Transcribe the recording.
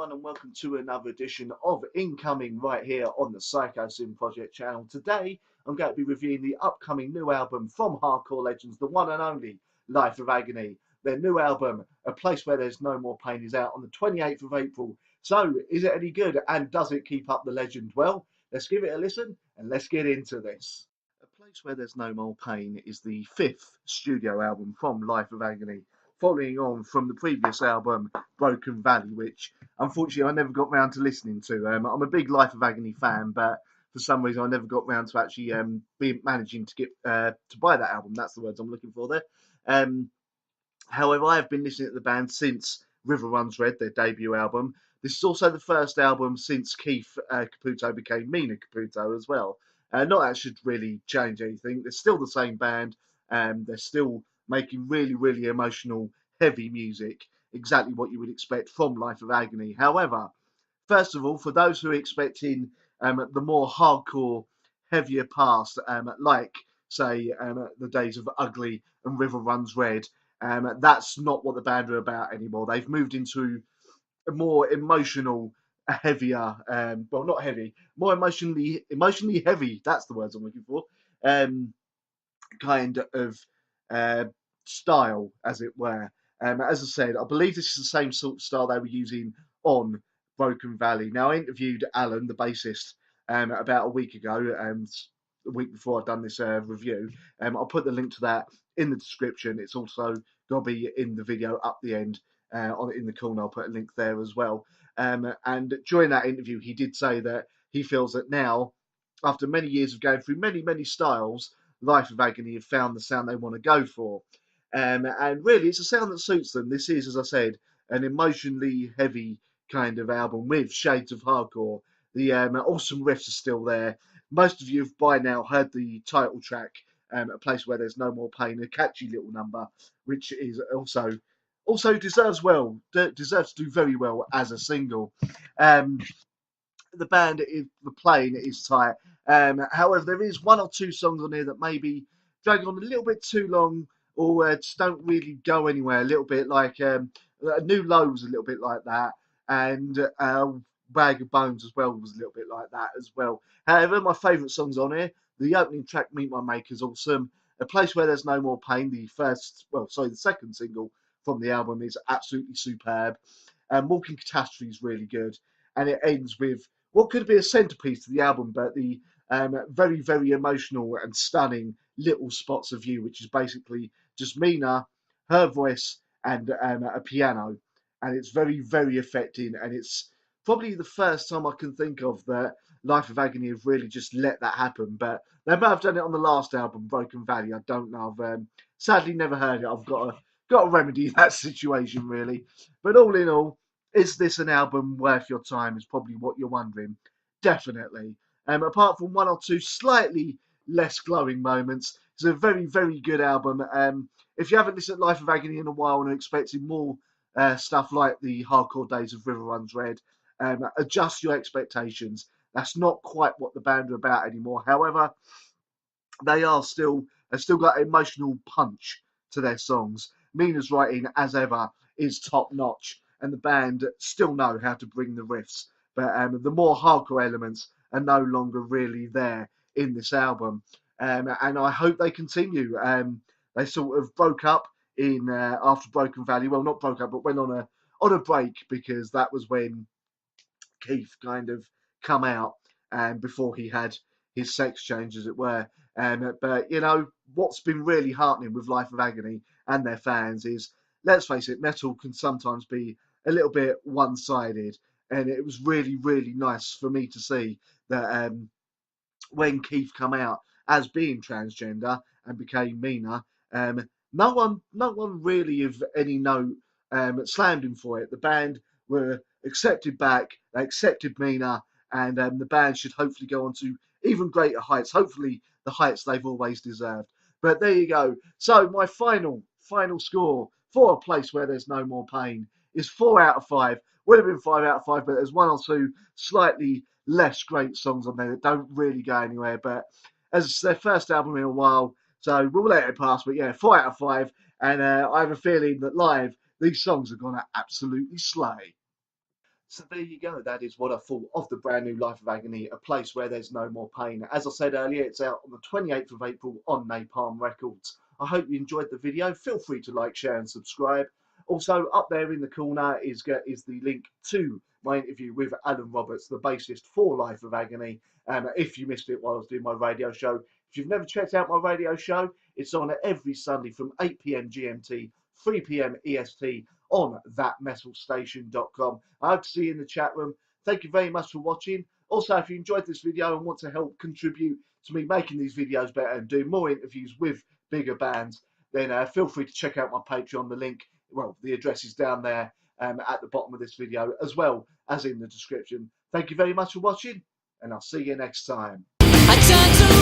everyone, and welcome to another edition of Incoming right here on the Psychosin Project channel. Today, I'm going to be reviewing the upcoming new album from hardcore legends, the one and only Life of Agony. Their new album, A Place Where There's No More Pain, is out on the 28th of April. So, is it any good, and does it keep up the legend? Well, let's give it a listen, and let's get into this. A Place Where There's No More Pain is the fifth studio album from Life of Agony, following on from the previous album, Broken Valley, which unfortunately I never got round to listening to. I'm a big Life of Agony fan, but for some reason I never got round to actually managing to get to buy that album. That's the words I'm looking for there. Um, However, I have been listening to the band since River Runs Red, their debut album. This is also the first album since Keith Caputo became Mina Caputo as well. Not that should really change anything. They're still the same band. They're still making really, really emotional, heavy music. Exactly what you would expect from Life of Agony. However, first of all, for those who are expecting the more hardcore, heavier past, like, say, the days of Ugly and River Runs Red, that's not what the band are about anymore. They've moved into a more emotional, heavier, well, not heavy, more emotionally heavy. That's the words I'm looking for. Um, Kind of uh, style, as it were. As I said, I believe this is the same sort of style they were using on Broken Valley. Now, I interviewed Alan, the bassist, about a week ago, a week before I'd done this review. I'll put the link to that in the description. It's also going to be in the video up the end, in the corner. I'll put a link there as well. And during that interview, he did say that he feels that now, after many years of going through many, many styles, Life of Agony have found the sound they want to go for. And really, it's a sound that suits them. This is, as I said, an emotionally heavy kind of album with shades of hardcore. The awesome riffs are still there. Most of you have by now heard the title track, A Place Where There's No More Pain, a catchy little number, which is also deserves to do very well as a single. Um, the band is the playing is tight. However, there is one or two songs on here that maybe drag on a little bit too long, or just don't really go anywhere. A little bit like New Low was a little bit like that, and Bag of Bones as well was a little bit like that as well. However, my favourite songs on here, the opening track "Meet My Maker" is awesome. A Place Where There's No More Pain, the second single from the album, is absolutely superb. Walking Catastrophe is really good, and it ends with what could be a centerpiece to the album, but the very, very emotional and stunning little spots of you, which is basically just Mina, her voice, and a piano. And it's very, very affecting. And it's probably the first time I can think of that Life of Agony have really just let that happen. But they might have done it on the last album, Broken Valley. I don't know. I've sadly never heard it. I've got to remedy that situation, really. But all in all, is this an album worth your time? Is probably what you're wondering. Definitely. Apart from one or two slightly less glowing moments, it's a very, very good album. If you haven't listened to Life of Agony in a while and are expecting more stuff like the hardcore days of River Runs Red, adjust your expectations. That's not quite what the band are about anymore. However, they've still got emotional punch to their songs. Mina's writing, as ever, is top notch, and the band still know how to bring the riffs. But the more hardcore elements are no longer really there in this album, and I hope they continue. They sort of broke up in after Broken Valley. Well, not broke up, but went on a break because that was when Keith kind of come out and before he had his sex change, as it were. But you know what's been really heartening with Life of Agony and their fans is, let's face it, metal can sometimes be a little bit one-sided, and it was really, really nice for me to see that when Keith come out as being transgender and became Mina, no one really of any note slammed him for it. The band were accepted back, they accepted Mina, and the band should hopefully go on to even greater heights. Hopefully, the heights they've always deserved. But there you go. So my final score for A Place Where There's No More Pain is 4 out of 5. Would have been 5 out of 5, but there's one or two slightly less great songs on there that don't really go anywhere. But as it's their first album in a while, so we'll let it pass. But yeah, 4 out of 5. And I have a feeling that live, these songs are going to absolutely slay. So there you go. That is what I thought of the brand new Life of Agony, a place where there's no more pain. As I said earlier, it's out on the 28th of April on Napalm Records. I hope you enjoyed the video. Feel free to like, share and subscribe. Also, up there in the corner is the link to my interview with Alan Roberts, the bassist for Life of Agony. If you missed it while I was doing my radio show, if you've never checked out my radio show, it's on every Sunday from 8 p.m. GMT, 3 p.m. EST on thatmetalstation.com. I hope to see you in the chat room. Thank you very much for watching. Also, if you enjoyed this video and want to help contribute to me making these videos better and doing more interviews with bigger bands, then feel free to check out my Patreon. The link, well, the address is down there at the bottom of this video, as well as in the description. Thank you very much for watching, and I'll see you next time. I turn to